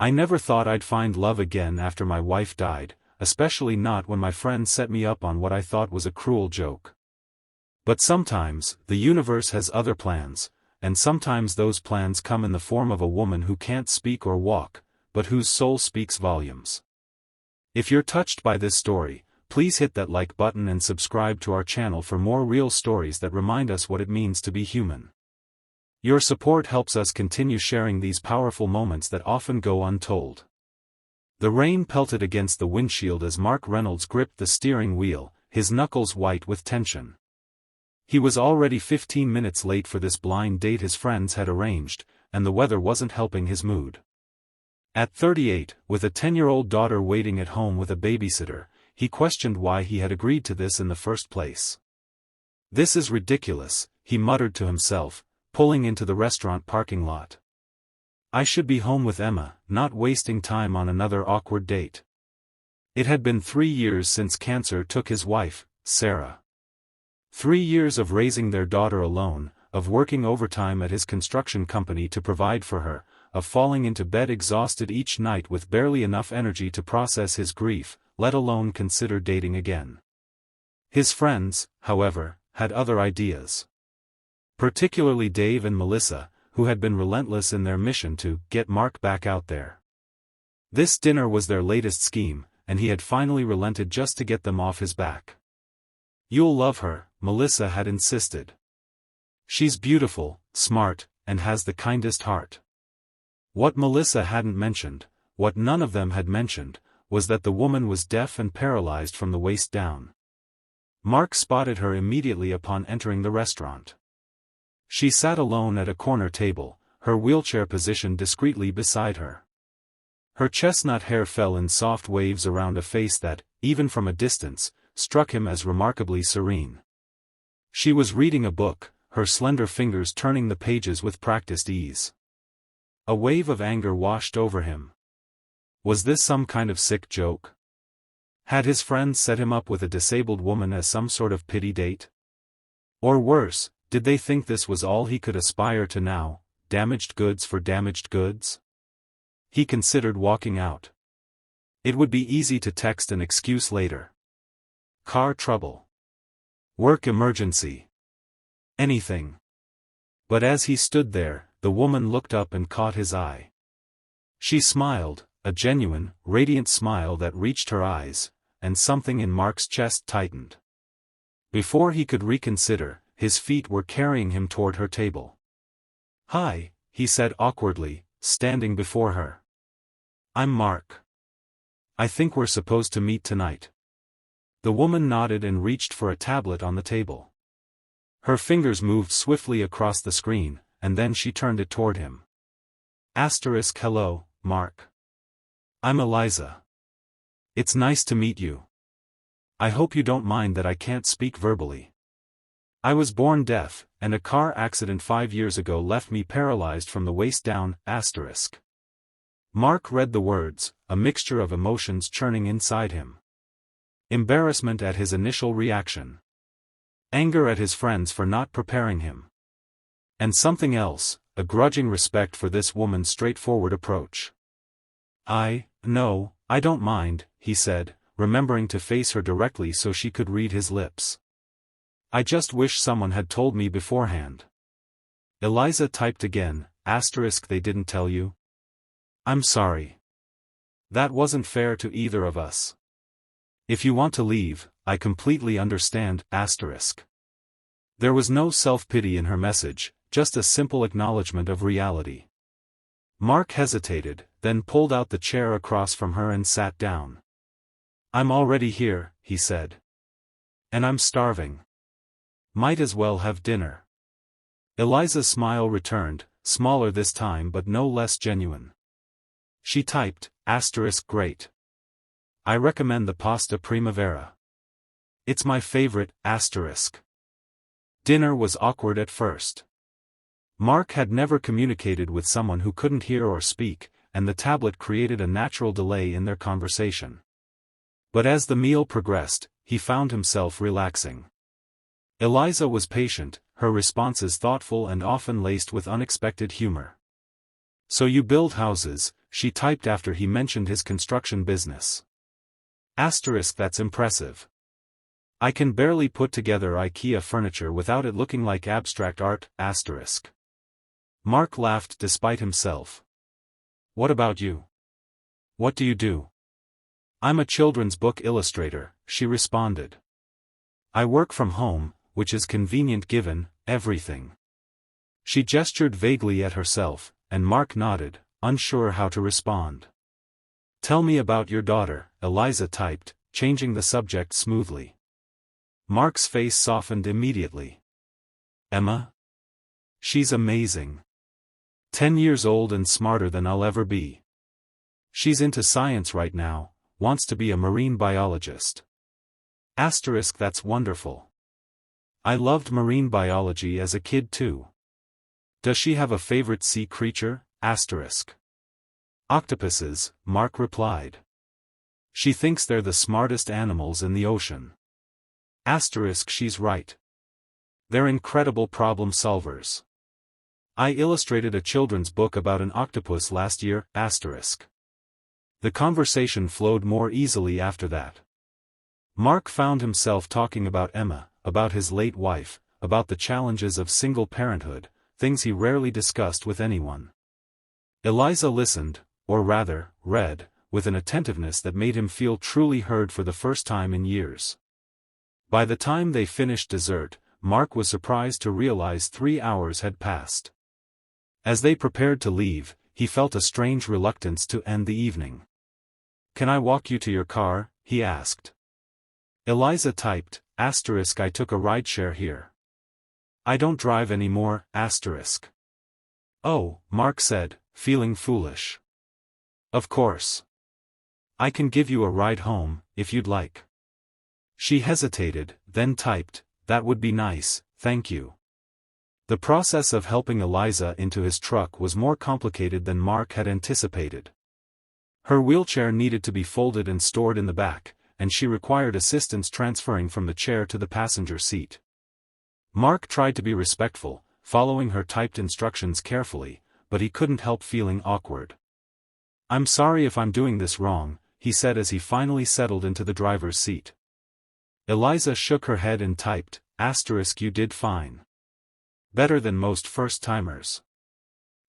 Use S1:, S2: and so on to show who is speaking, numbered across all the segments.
S1: I never thought I'd find love again after my wife died, especially not when my friend set me up on what I thought was a cruel joke. But sometimes, the universe has other plans, and sometimes those plans come in the form of a woman who can't speak or walk, but whose soul speaks volumes. If you're touched by this story, please hit that like button and subscribe to our channel for more real stories that remind us what it means to be human. Your support helps us continue sharing these powerful moments that often go untold. The rain pelted against the windshield as Mark Reynolds gripped the steering wheel, his knuckles white with tension. He was already 15 minutes late for this blind date his friends had arranged, and the weather wasn't helping his mood. At 38, with a 10-year-old daughter waiting at home with a babysitter, he questioned why he had agreed to this in the first place. "This is ridiculous," he muttered to himself, pulling into the restaurant parking lot. "I should be home with Emma, not wasting time on another awkward date." It had been 3 years since cancer took his wife, Sarah. 3 years of raising their daughter alone, of working overtime at his construction company to provide for her, of falling into bed exhausted each night with barely enough energy to process his grief, let alone consider dating again. His friends, however, had other ideas. Particularly Dave and Melissa, who had been relentless in their mission to get Mark back out there. This dinner was their latest scheme, and he had finally relented just to get them off his back. "You'll love her," Melissa had insisted. "She's beautiful, smart, and has the kindest heart." What Melissa hadn't mentioned, what none of them had mentioned, was that the woman was deaf and paralyzed from the waist down. Mark spotted her immediately upon entering the restaurant. She sat alone at a corner table, her wheelchair positioned discreetly beside her. Her chestnut hair fell in soft waves around a face that, even from a distance, struck him as remarkably serene. She was reading a book, her slender fingers turning the pages with practiced ease. A wave of anger washed over him. Was this some kind of sick joke? Had his friends set him up with a disabled woman as some sort of pity date? Or worse, did they think this was all he could aspire to now, damaged goods for damaged goods? He considered walking out. It would be easy to text an excuse later. Car trouble. Work emergency. Anything. But as he stood there, the woman looked up and caught his eye. She smiled, a genuine, radiant smile that reached her eyes, and something in Mark's chest tightened. Before he could reconsider, his feet were carrying him toward her table. "Hi," he said awkwardly, standing before her. "I'm Mark. I think we're supposed to meet tonight." The woman nodded and reached for a tablet on the table. Her fingers moved swiftly across the screen, and then she turned it toward him. "Hello, Mark. I'm Eliza. It's nice to meet you. I hope you don't mind that I can't speak verbally. I was born deaf, and a car accident 5 years ago left me paralyzed from the waist down, *. Mark read the words, a mixture of emotions churning inside him. Embarrassment at his initial reaction. Anger at his friends for not preparing him. And something else, a grudging respect for this woman's straightforward approach. No, I don't mind," he said, remembering to face her directly so she could read his lips. "I just wish someone had told me beforehand." Eliza typed again, *, "They didn't tell you? I'm sorry. That wasn't fair to either of us. If you want to leave, I completely understand, *. There was no self-pity in her message, just a simple acknowledgement of reality. Mark hesitated, then pulled out the chair across from her and sat down. "I'm already here," he said. "And I'm starving. Might as well have dinner." Eliza's smile returned, smaller this time but no less genuine. She typed, "Great. I recommend the pasta primavera. It's my favorite, *. Dinner was awkward at first. Mark had never communicated with someone who couldn't hear or speak, and the tablet created a natural delay in their conversation. But as the meal progressed, he found himself relaxing. Eliza was patient, her responses thoughtful and often laced with unexpected humor. "So you build houses," she typed after he mentioned his construction business. Asterisk, that's impressive. I can barely put together IKEA furniture without it looking like abstract art, asterisk. Mark laughed despite himself. What about you? What do you do? I'm a children's book illustrator, she responded. I work from home, which is convenient given everything. She gestured vaguely at herself, and Mark nodded, unsure how to respond. Tell me about your daughter, Eliza typed, changing the subject smoothly. Mark's face softened immediately. Emma? She's amazing. 10 years old and smarter than I'll ever be. She's into science right now, wants to be a marine biologist. Asterisk, that's wonderful. I loved marine biology as a kid too. Does she have a favorite sea creature? Asterisk. Octopuses, Mark replied. She thinks they're the smartest animals in the ocean. Asterisk, she's right. They're incredible problem solvers. I illustrated a children's book about an octopus last year, asterisk. The conversation flowed more easily after that. Mark found himself talking about Emma, about his late wife, about the challenges of single parenthood, things he rarely discussed with anyone. Eliza listened, or rather, read, with an attentiveness that made him feel truly heard for the first time in years. By the time they finished dessert, Mark was surprised to realize 3 hours had passed. As they prepared to leave, he felt a strange reluctance to end the evening. Can I walk you to your car? He asked. Eliza typed, asterisk, I took a rideshare here. I don't drive anymore, asterisk. Oh, Mark said, feeling foolish. Of course. I can give you a ride home, if you'd like. She hesitated, then typed, that would be nice, thank you. The process of helping Eliza into his truck was more complicated than Mark had anticipated. Her wheelchair needed to be folded and stored in the back, and she required assistance transferring from the chair to the passenger seat. Mark tried to be respectful, following her typed instructions carefully, but he couldn't help feeling awkward. I'm sorry if I'm doing this wrong, he said as he finally settled into the driver's seat. Eliza shook her head and typed, asterisk, you did fine. Better than most first-timers.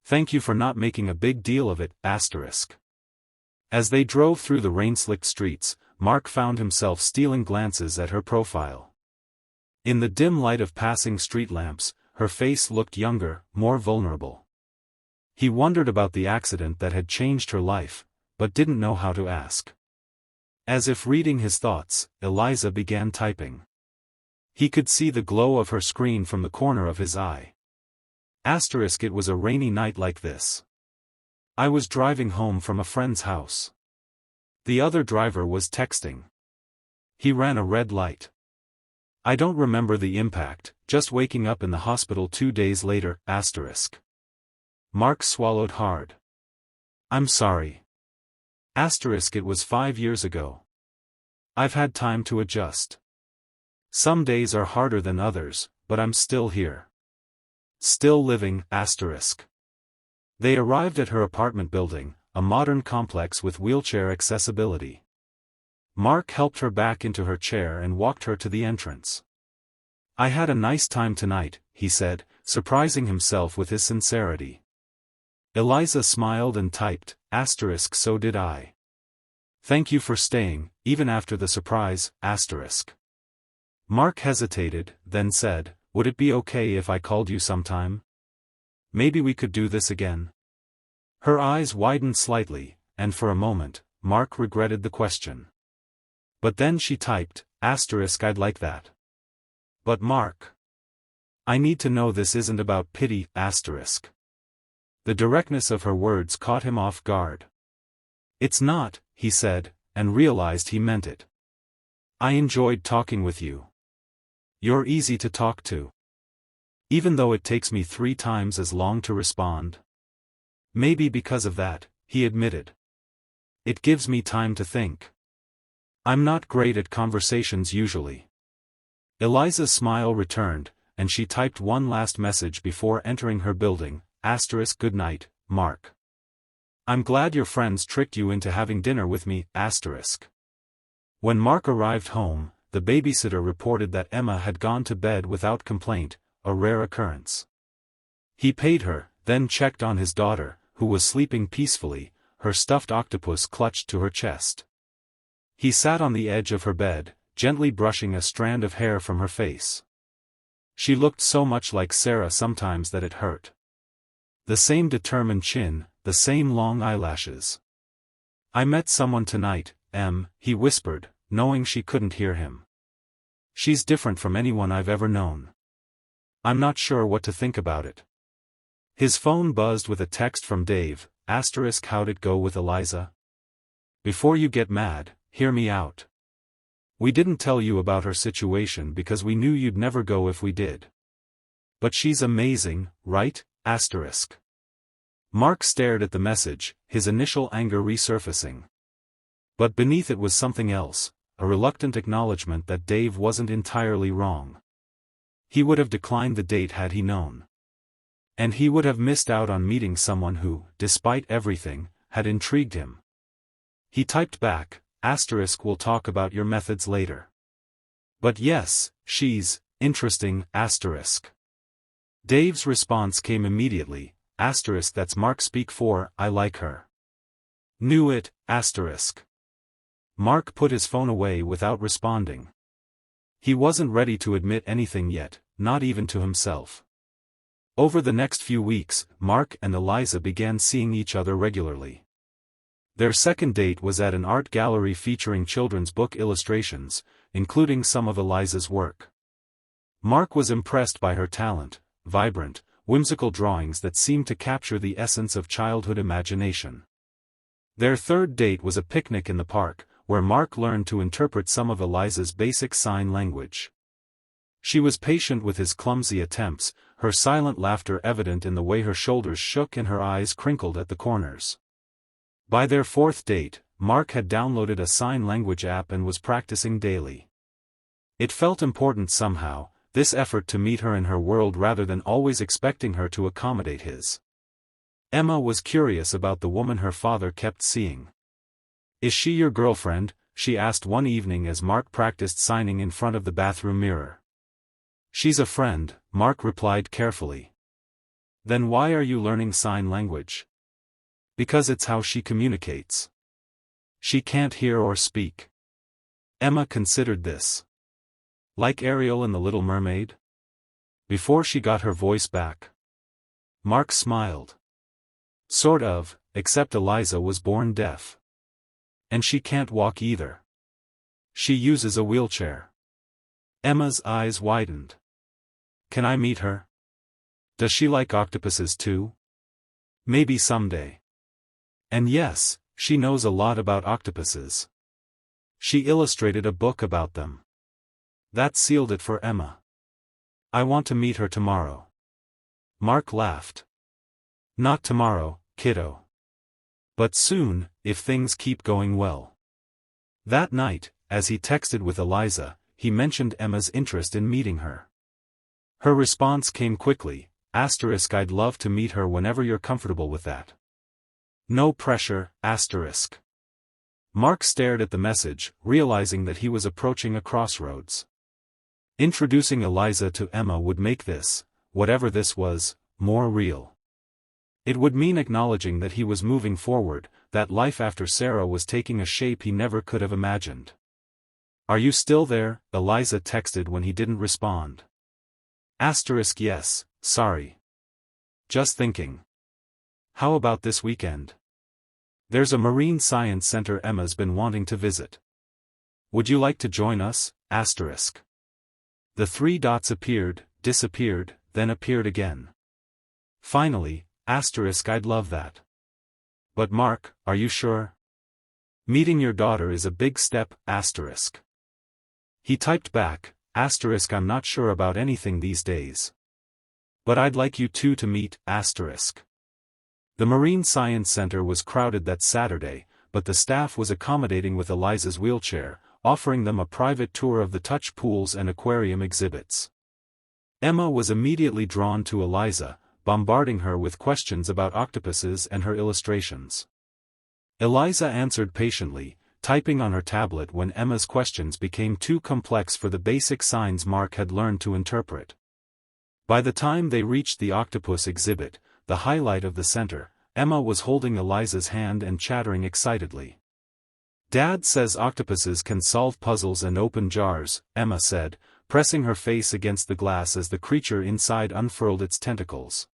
S1: Thank you for not making a big deal of it, asterisk. As they drove through the rain-slicked streets, Mark found himself stealing glances at her profile. In the dim light of passing street lamps, her face looked younger, more vulnerable. He wondered about the accident that had changed her life, but didn't know how to ask. As if reading his thoughts, Eliza began typing. He could see the glow of her screen from the corner of his eye. Asterisk, it was a rainy night like this. I was driving home from a friend's house. The other driver was texting. He ran a red light. I don't remember the impact, just waking up in the hospital 2 days later, asterisk. Mark swallowed hard. I'm sorry. Asterisk, it was 5 years ago. I've had time to adjust. Some days are harder than others, but I'm still here. Still living, asterisk. They arrived at her apartment building, a modern complex with wheelchair accessibility. Mark helped her back into her chair and walked her to the entrance. I had a nice time tonight, he said, surprising himself with his sincerity. Eliza smiled and typed, asterisk, so did I. Thank you for staying, even after the surprise, asterisk. Mark hesitated, then said, would it be okay if I called you sometime? Maybe we could do this again. Her eyes widened slightly, and for a moment, Mark regretted the question. But then she typed, asterisk, I'd like that. But Mark. I need to know this isn't about pity, asterisk. The directness of her words caught him off guard. It's not, he said, and realized he meant it. I enjoyed talking with you. You're easy to talk to. Even though it takes me 3 times as long to respond. Maybe because of that, he admitted. It gives me time to think. I'm not great at conversations usually. Eliza's smile returned, and she typed one last message before entering her building, asterisk, good night, Mark. I'm glad your friends tricked you into having dinner with me, asterisk. When Mark arrived home, the babysitter reported that Emma had gone to bed without complaint, a rare occurrence. He paid her, then checked on his daughter, who was sleeping peacefully, her stuffed octopus clutched to her chest. He sat on the edge of her bed, gently brushing a strand of hair from her face. She looked so much like Sarah sometimes that it hurt. The same determined chin, the same long eyelashes. I met someone tonight, Em, he whispered, knowing she couldn't hear him. She's different from anyone I've ever known. I'm not sure what to think about it. His phone buzzed with a text from Dave, asterisk how'd it go with Eliza? Before you get mad, hear me out. We didn't tell you about her situation because we knew you'd never go if we did. But she's amazing, right, asterisk. Mark stared at the message, his initial anger resurfacing. But beneath it was something else, a reluctant acknowledgement that Dave wasn't entirely wrong. He would have declined the date had he known. And he would have missed out on meeting someone who, despite everything, had intrigued him. He typed back, asterisk we'll talk about your methods later. But yes, she's interesting, asterisk. Dave's response came immediately, asterisk that's Mark speak for, I like her. Knew it, asterisk. Mark put his phone away without responding. He wasn't ready to admit anything yet, not even to himself. Over the next few weeks, Mark and Eliza began seeing each other regularly. Their second date was at an art gallery featuring children's book illustrations, including some of Eliza's work. Mark was impressed by her talent, vibrant, whimsical drawings that seemed to capture the essence of childhood imagination. Their third date was a picnic in the park, where Mark learned to interpret some of Eliza's basic sign language. She was patient with his clumsy attempts, her silent laughter evident in the way her shoulders shook and her eyes crinkled at the corners. By their fourth date, Mark had downloaded a sign language app and was practicing daily. It felt important somehow, this effort to meet her in her world rather than always expecting her to accommodate his. Emma was curious about the woman her father kept seeing. Is she your girlfriend? She asked one evening as Mark practiced signing in front of the bathroom mirror. She's a friend, Mark replied carefully. Then why are you learning sign language? Because it's how she communicates. She can't hear or speak. Emma considered this. Like Ariel in The Little Mermaid? Before she got her voice back. Mark smiled. Sort of, except Eliza was born deaf. And she can't walk either. She uses a wheelchair. Emma's eyes widened. Can I meet her? Does she like octopuses too? Maybe someday. And yes, she knows a lot about octopuses. She illustrated a book about them. That sealed it for Emma. I want to meet her tomorrow. Mark laughed. Not tomorrow, kiddo. But soon, if things keep going well. That night, as he texted with Eliza, he mentioned Emma's interest in meeting her. Her response came quickly, asterisk I'd love to meet her whenever you're comfortable with that. No pressure, asterisk. Mark stared at the message, realizing that he was approaching a crossroads. Introducing Eliza to Emma would make this, whatever this was, more real. It would mean acknowledging that he was moving forward, that life after Sarah was taking a shape he never could have imagined. Are you still there? Eliza texted when he didn't respond. Asterisk yes, sorry. Just thinking. How about this weekend? There's a marine science center Emma's been wanting to visit. Would you like to join us? Asterisk. The three dots appeared, disappeared, then appeared again. Finally, asterisk I'd love that. But Mark, are you sure? Meeting your daughter is a big step, asterisk. He typed back, asterisk I'm not sure about anything these days. But I'd like you two to meet, asterisk. The Marine Science Center was crowded that Saturday, but the staff was accommodating with Eliza's wheelchair, offering them a private tour of the touch pools and aquarium exhibits. Emma was immediately drawn to Eliza, bombarding her with questions about octopuses and her illustrations. Eliza answered patiently, typing on her tablet when Emma's questions became too complex for the basic signs Mark had learned to interpret. By the time they reached the octopus exhibit, the highlight of the center, Emma was holding Eliza's hand and chattering excitedly. "Dad says octopuses can solve puzzles and open jars," Emma said, pressing her face against the glass as the creature inside unfurled its tentacles.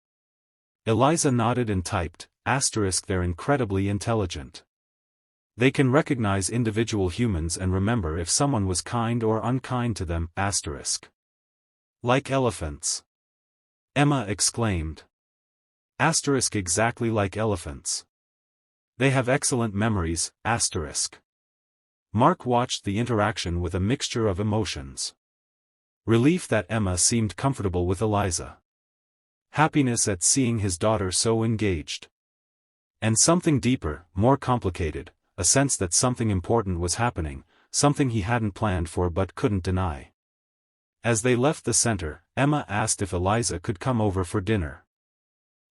S1: Eliza nodded and typed, "They're incredibly intelligent. They can recognize individual humans and remember if someone was kind or unkind to them, Like elephants." Emma exclaimed. Exactly like elephants. They have excellent memories, Mark watched the interaction with a mixture of emotions. Relief that Emma seemed comfortable with Eliza. Happiness at seeing his daughter so engaged. And something deeper, more complicated, a sense that something important was happening, something he hadn't planned for but couldn't deny. As they left the center, Emma asked if Eliza could come over for dinner.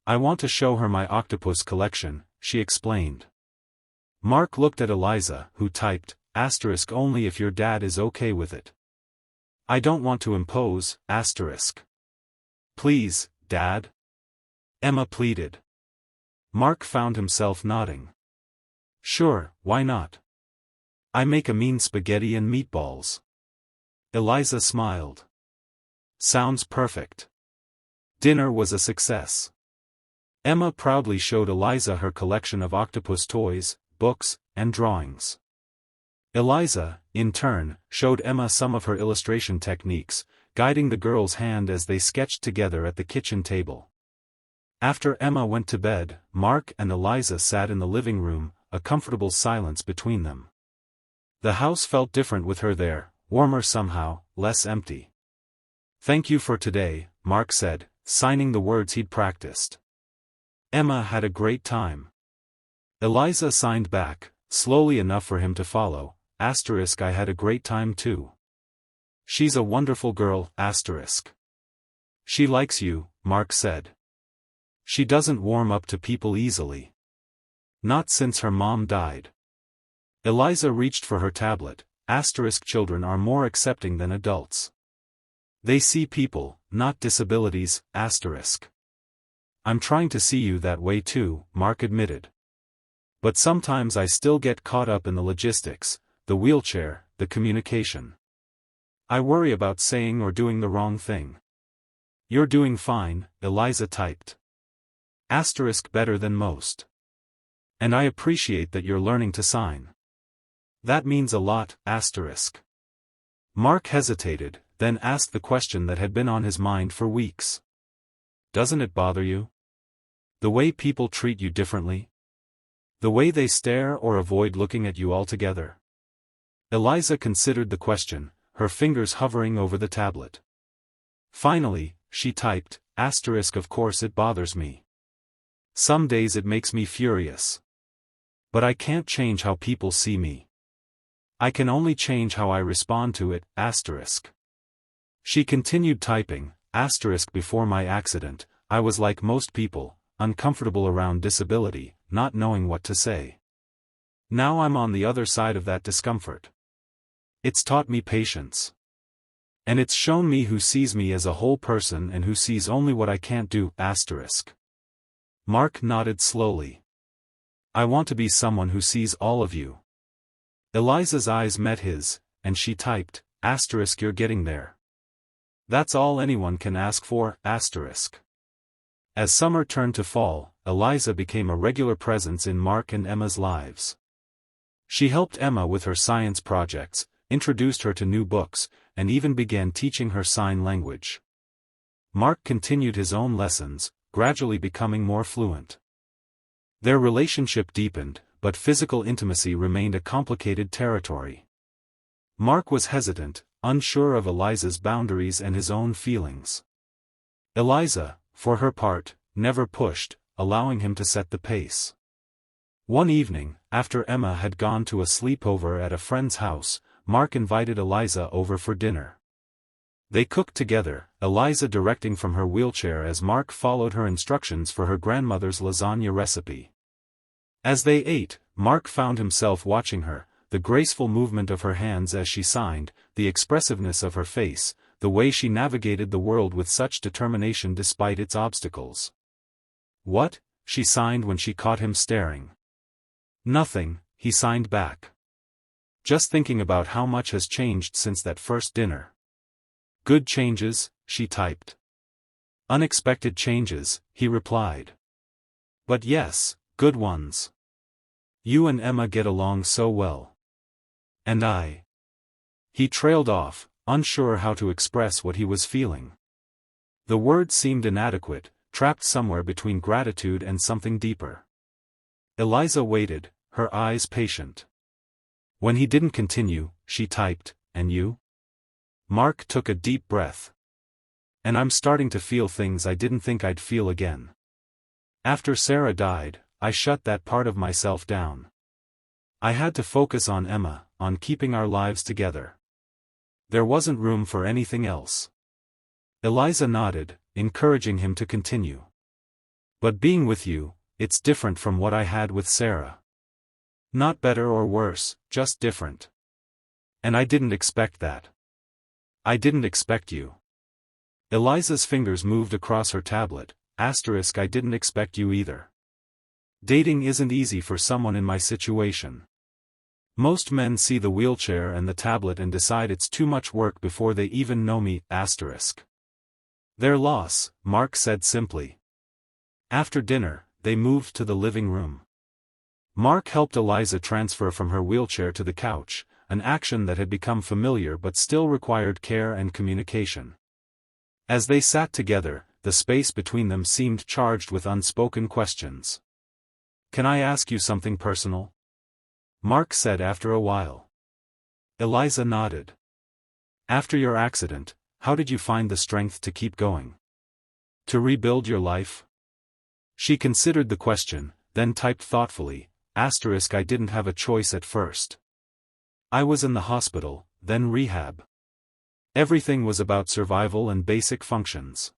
S1: "I want to show her my octopus collection," she explained. Mark looked at Eliza, who typed, "only if your dad is okay with it. I don't want to impose, Please, Dad?" Emma pleaded. Mark found himself nodding. "Sure, why not? I make a mean spaghetti and meatballs." Eliza smiled. "Sounds perfect." Dinner was a success. Emma proudly showed Eliza her collection of octopus toys, books, and drawings. Eliza, in turn, showed Emma some of her illustration techniques, guiding the girl's hand as they sketched together at the kitchen table. After Emma went to bed, Mark and Eliza sat in the living room, a comfortable silence between them. The house felt different with her there, warmer somehow, less empty. "Thank you for today," Mark said, signing the words he'd practiced. Emma had a great time. Eliza signed back, slowly enough for him to follow, "I had a great time too. She's a wonderful girl, She likes you," Mark said. "She doesn't warm up to people easily. Not since her mom died." Eliza reached for her tablet, "Children are more accepting than adults. They see people, not disabilities, I'm trying to see you that way too," Mark admitted. "But sometimes I still get caught up in the logistics, the wheelchair, the communication. I worry about saying or doing the wrong thing." "You're doing fine," Eliza typed. Better than most. "And I appreciate that you're learning to sign. That means a lot, Mark hesitated, then asked the question that had been on his mind for weeks. "Doesn't it bother you? The way people treat you differently? The way they stare or avoid looking at you altogether?" Eliza considered the question, her fingers hovering over the tablet. Finally, she typed, "Of course it bothers me. Some days it makes me furious. But I can't change how people see me. I can only change how I respond to it, She continued typing, "Before my accident, I was like most people, uncomfortable around disability, not knowing what to say. Now I'm on the other side of that discomfort. It's taught me patience. And it's shown me who sees me as a whole person and who sees only what I can't do, Mark nodded slowly. "I want to be someone who sees all of you." Eliza's eyes met his, and she typed, "You're getting there. That's all anyone can ask for, As summer turned to fall, Eliza became a regular presence in Mark and Emma's lives. She helped Emma with her science projects, introduced her to new books, and even began teaching her sign language. Mark continued his own lessons, gradually becoming more fluent. Their relationship deepened, but physical intimacy remained a complicated territory. Mark was hesitant, unsure of Eliza's boundaries and his own feelings. Eliza, for her part, never pushed, allowing him to set the pace. One evening, after Emma had gone to a sleepover at a friend's house, Mark invited Eliza over for dinner. They cooked together, Eliza directing from her wheelchair as Mark followed her instructions for her grandmother's lasagna recipe. As they ate, Mark found himself watching her, the graceful movement of her hands as she signed, the expressiveness of her face, the way she navigated the world with such determination despite its obstacles. "What?" she signed when she caught him staring. "Nothing," he signed back. "Just thinking about how much has changed since that first dinner." "Good changes," she typed. "Unexpected changes," he replied. "But yes, good ones. You and Emma get along so well. And I." He trailed off, unsure how to express what he was feeling. The words seemed inadequate, trapped somewhere between gratitude and something deeper. Eliza waited, her eyes patient. When he didn't continue, she typed, "And you?" Mark took a deep breath. "And I'm starting to feel things I didn't think I'd feel again. After Sarah died, I shut that part of myself down. I had to focus on Emma, on keeping our lives together. There wasn't room for anything else." Eliza nodded, encouraging him to continue. "But being with you, it's different from what I had with Sarah. Not better or worse, just different. And I didn't expect that. I didn't expect you." Eliza's fingers moved across her tablet, "I didn't expect you either. Dating isn't easy for someone in my situation. Most men see the wheelchair and the tablet and decide it's too much work before they even know me, Their loss," Mark said simply. After dinner, they moved to the living room. Mark helped Eliza transfer from her wheelchair to the couch, an action that had become familiar but still required care and communication. As they sat together, the space between them seemed charged with unspoken questions. "Can I ask you something personal?" Mark said after a while. Eliza nodded. "After your accident, how did you find the strength to keep going? To rebuild your life?" She considered the question, then typed thoughtfully, "I didn't have a choice at first. I was in the hospital, then rehab. Everything was about survival and basic functions.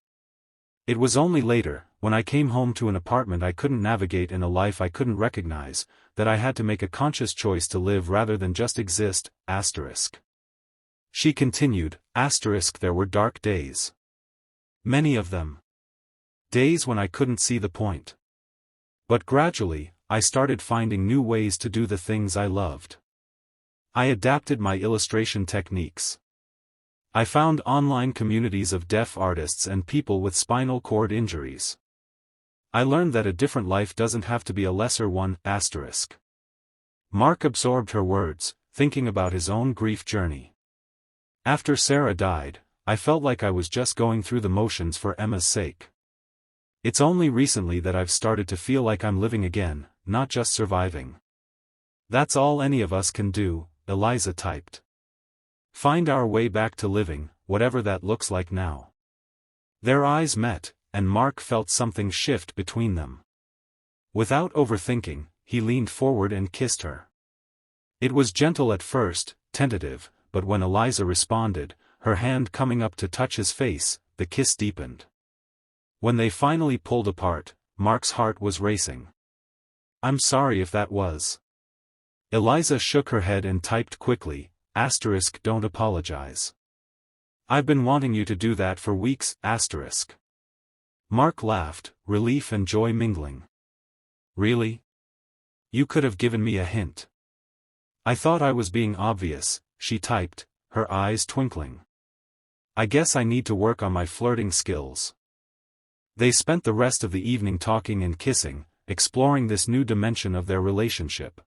S1: It was only later, when I came home to an apartment I couldn't navigate in a life I couldn't recognize, that I had to make a conscious choice to live rather than just exist, She continued, "There were dark days. Many of them. Days when I couldn't see the point. But gradually, I started finding new ways to do the things I loved. I adapted my illustration techniques. I found online communities of deaf artists and people with spinal cord injuries. I learned that a different life doesn't have to be a lesser one, Mark absorbed her words, thinking about his own grief journey. "After Sarah died, I felt like I was just going through the motions for Emma's sake. It's only recently that I've started to feel like I'm living again, not just surviving. That's all any of us can do," Eliza typed. "Find our way back to living, whatever that looks like now." Their eyes met, and Mark felt something shift between them. Without overthinking, he leaned forward and kissed her. It was gentle at first, tentative, but when Eliza responded, her hand coming up to touch his face, the kiss deepened. When they finally pulled apart, Mark's heart was racing. "I'm sorry if that was." Eliza shook her head and typed quickly, "Don't apologize. I've been wanting you to do that for weeks, Mark laughed, relief and joy mingling. "Really? You could have given me a hint." "I thought I was being obvious," she typed, her eyes twinkling. "I guess I need to work on my flirting skills." They spent the rest of the evening talking and kissing, exploring this new dimension of their relationship.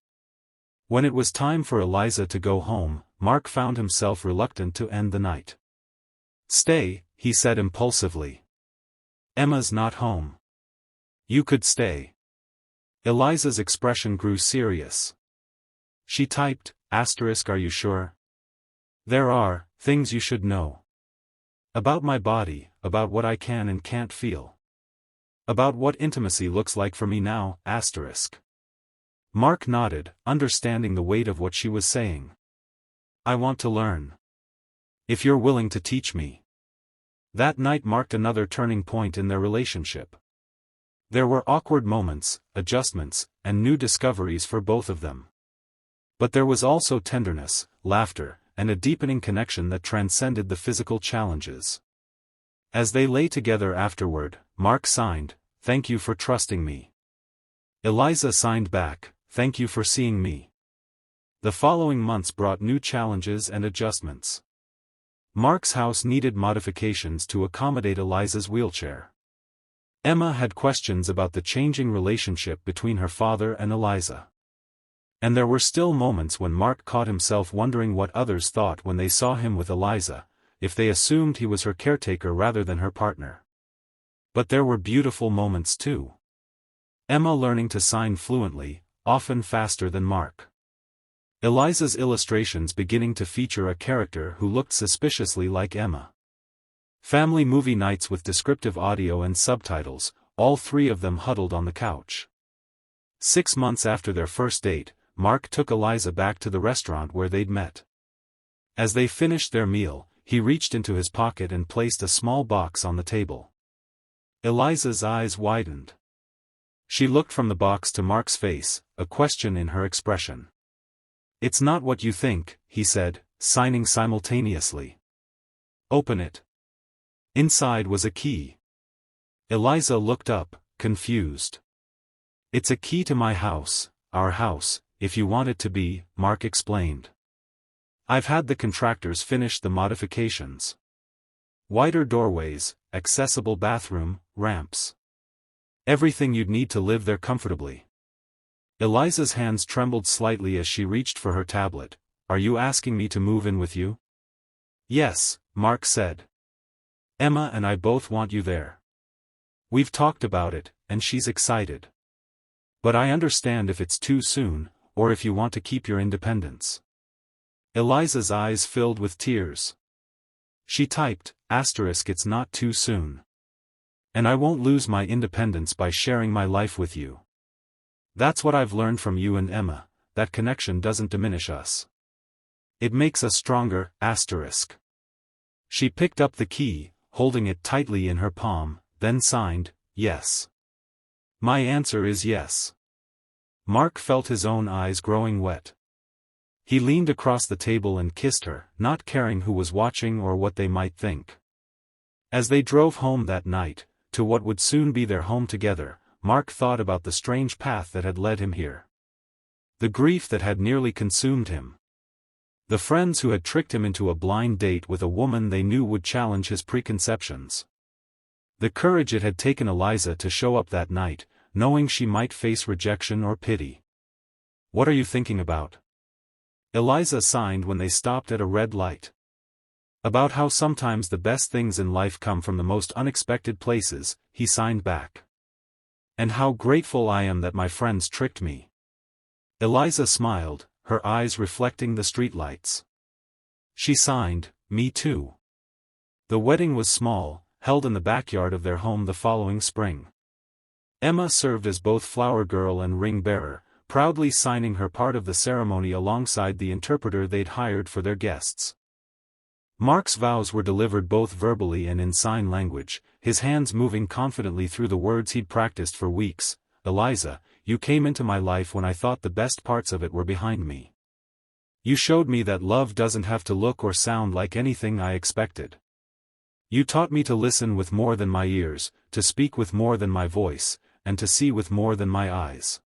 S1: When it was time for Eliza to go home, Mark found himself reluctant to end the night. "Stay," he said impulsively. "Emma's not home. You could stay." Eliza's expression grew serious. She typed, "Are you sure? There are things you should know. About my body, about what I can and can't feel. About what intimacy looks like for me now, Mark nodded, understanding the weight of what she was saying. "I want to learn. If you're willing to teach me." That night marked another turning point in their relationship. There were awkward moments, adjustments, and new discoveries for both of them. But there was also tenderness, laughter, and a deepening connection that transcended the physical challenges. As they lay together afterward, Mark signed, "Thank you for trusting me." Eliza signed back, "Thank you for seeing me." The following months brought new challenges and adjustments. Mark's house needed modifications to accommodate Eliza's wheelchair. Emma had questions about the changing relationship between her father and Eliza. And there were still moments when Mark caught himself wondering what others thought when they saw him with Eliza, if they assumed he was her caretaker rather than her partner. But there were beautiful moments too. Emma learning to sign fluently, often faster than Mark. Eliza's illustrations beginning to feature a character who looked suspiciously like Emma. Family movie nights with descriptive audio and subtitles, all three of them huddled on the couch. 6 months after their first date, Mark took Eliza back to the restaurant where they'd met. As they finished their meal, he reached into his pocket and placed a small box on the table. Eliza's eyes widened. She looked from the box to Mark's face, a question in her expression. "It's not what you think," he said, signing simultaneously. "Open it." Inside was a key. Eliza looked up, confused. "It's a key to my house, our house, if you want it to be," Mark explained. "I've had the contractors finish the modifications. Wider doorways, accessible bathroom, ramps. Everything you'd need to live there comfortably." Eliza's hands trembled slightly as she reached for her tablet. "Are you asking me to move in with you?" "Yes," Mark said. "Emma and I both want you there. We've talked about it, and she's excited. But I understand if it's too soon, or if you want to keep your independence." Eliza's eyes filled with tears. She typed, "It's not too soon. And I won't lose my independence by sharing my life with you. That's what I've learned from you and Emma, that connection doesn't diminish us. It makes us stronger, *. She picked up the key, holding it tightly in her palm, then signed, "Yes. My answer is yes." Mark felt his own eyes growing wet. He leaned across the table and kissed her, not caring who was watching or what they might think. As they drove home that night, to what would soon be their home together, Mark thought about the strange path that had led him here. The grief that had nearly consumed him. The friends who had tricked him into a blind date with a woman they knew would challenge his preconceptions. The courage it had taken Eliza to show up that night, knowing she might face rejection or pity. "What are you thinking about?" Eliza signed when they stopped at a red light. "About how sometimes the best things in life come from the most unexpected places," he signed back. "And how grateful I am that my friends tricked me." Eliza smiled, her eyes reflecting the streetlights. She signed, "Me too." The wedding was small, held in the backyard of their home the following spring. Emma served as both flower girl and ring bearer, proudly signing her part of the ceremony alongside the interpreter they'd hired for their guests. Mark's vows were delivered both verbally and in sign language, his hands moving confidently through the words he'd practiced for weeks. "Eliza, you came into my life when I thought the best parts of it were behind me. You showed me that love doesn't have to look or sound like anything I expected. You taught me to listen with more than my ears, to speak with more than my voice, and to see with more than my eyes.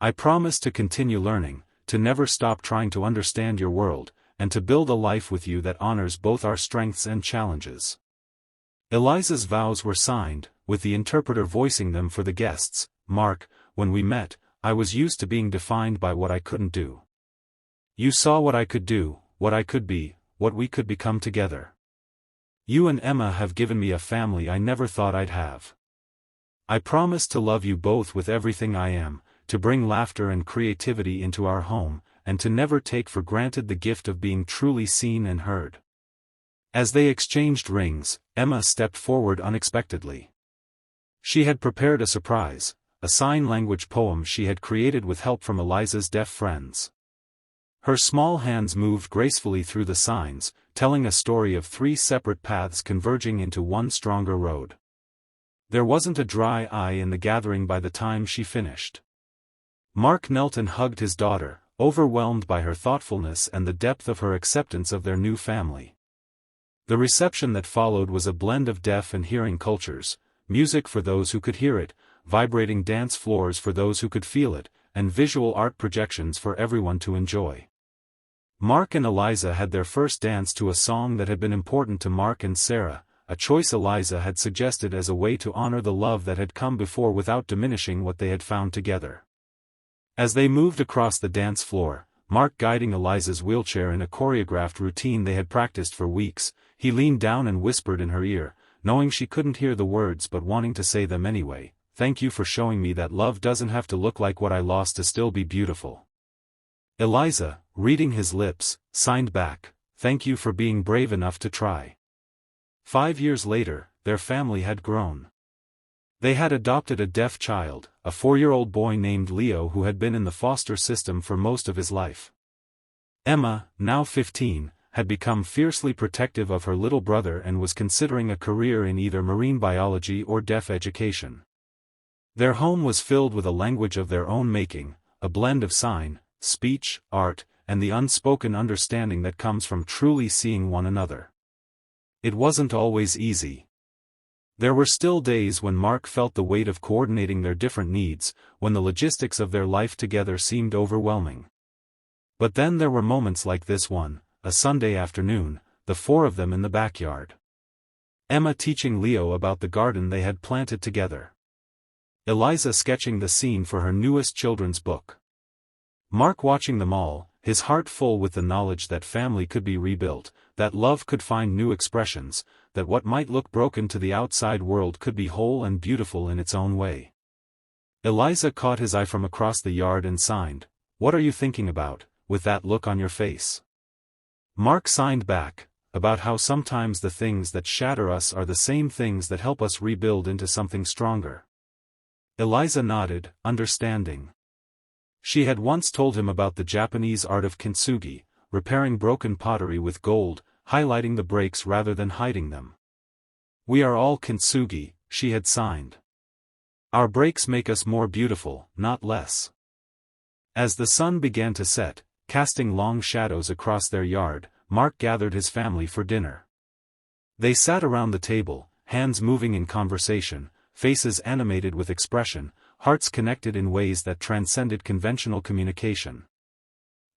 S1: I promise to continue learning, to never stop trying to understand your world, and to build a life with you that honors both our strengths and challenges." Eliza's vows were signed, with the interpreter voicing them for the guests. "Mark, when we met, I was used to being defined by what I couldn't do. You saw what I could do, what I could be, what we could become together. You and Emma have given me a family I never thought I'd have. I promise to love you both with everything I am, to bring laughter and creativity into our home, and to never take for granted the gift of being truly seen and heard." As they exchanged rings, Emma stepped forward unexpectedly. She had prepared a surprise, a sign language poem she had created with help from Eliza's deaf friends. Her small hands moved gracefully through the signs, telling a story of 3 separate paths converging into one stronger road. There wasn't a dry eye in the gathering by the time she finished. Mark knelt and hugged his daughter, overwhelmed by her thoughtfulness and the depth of her acceptance of their new family. The reception that followed was a blend of deaf and hearing cultures, music for those who could hear it, vibrating dance floors for those who could feel it, and visual art projections for everyone to enjoy. Mark and Eliza had their first dance to a song that had been important to Mark and Sarah, a choice Eliza had suggested as a way to honor the love that had come before without diminishing what they had found together. As they moved across the dance floor, Mark guiding Eliza's wheelchair in a choreographed routine they had practiced for weeks, he leaned down and whispered in her ear, knowing she couldn't hear the words but wanting to say them anyway, "Thank you for showing me that love doesn't have to look like what I lost to still be beautiful." Eliza, reading his lips, signed back, "Thank you for being brave enough to try." 5 years later, their family had grown. They had adopted a deaf child, a 4-year-old boy named Leo who had been in the foster system for most of his life. Emma, now 15, had become fiercely protective of her little brother and was considering a career in either marine biology or deaf education. Their home was filled with a language of their own making, a blend of sign, speech, art, and the unspoken understanding that comes from truly seeing one another. It wasn't always easy. There were still days when Mark felt the weight of coordinating their different needs, when the logistics of their life together seemed overwhelming. But then there were moments like this one, a Sunday afternoon, the 4 of them in the backyard. Emma teaching Leo about the garden they had planted together. Eliza sketching the scene for her newest children's book. Mark watching them all, his heart full with the knowledge that family could be rebuilt, that love could find new expressions, that what might look broken to the outside world could be whole and beautiful in its own way. Eliza caught his eye from across the yard and signed, "What are you thinking about, with that look on your face?" Mark signed back, about how sometimes the things that shatter us are the same things that help us rebuild into something stronger. Eliza nodded, understanding. She had once told him about the Japanese art of kintsugi, repairing broken pottery with gold, highlighting the breaks rather than hiding them. "We are all kintsugi," she had signed. "Our breaks make us more beautiful, not less." As the sun began to set, casting long shadows across their yard, Mark gathered his family for dinner. They sat around the table, hands moving in conversation, faces animated with expression, hearts connected in ways that transcended conventional communication.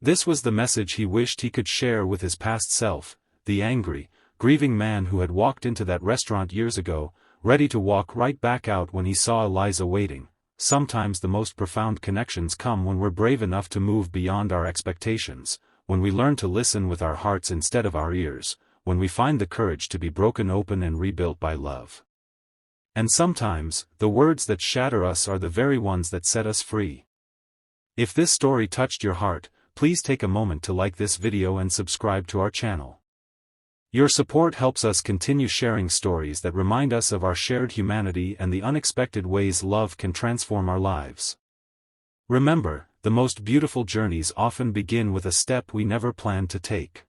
S1: This was the message he wished he could share with his past self, the angry, grieving man who had walked into that restaurant years ago, ready to walk right back out when he saw Eliza waiting. Sometimes the most profound connections come when we're brave enough to move beyond our expectations, when we learn to listen with our hearts instead of our ears, when we find the courage to be broken open and rebuilt by love. And sometimes, the words that shatter us are the very ones that set us free. If this story touched your heart, please take a moment to like this video and subscribe to our channel. Your support helps us continue sharing stories that remind us of our shared humanity and the unexpected ways love can transform our lives. Remember, the most beautiful journeys often begin with a step we never planned to take.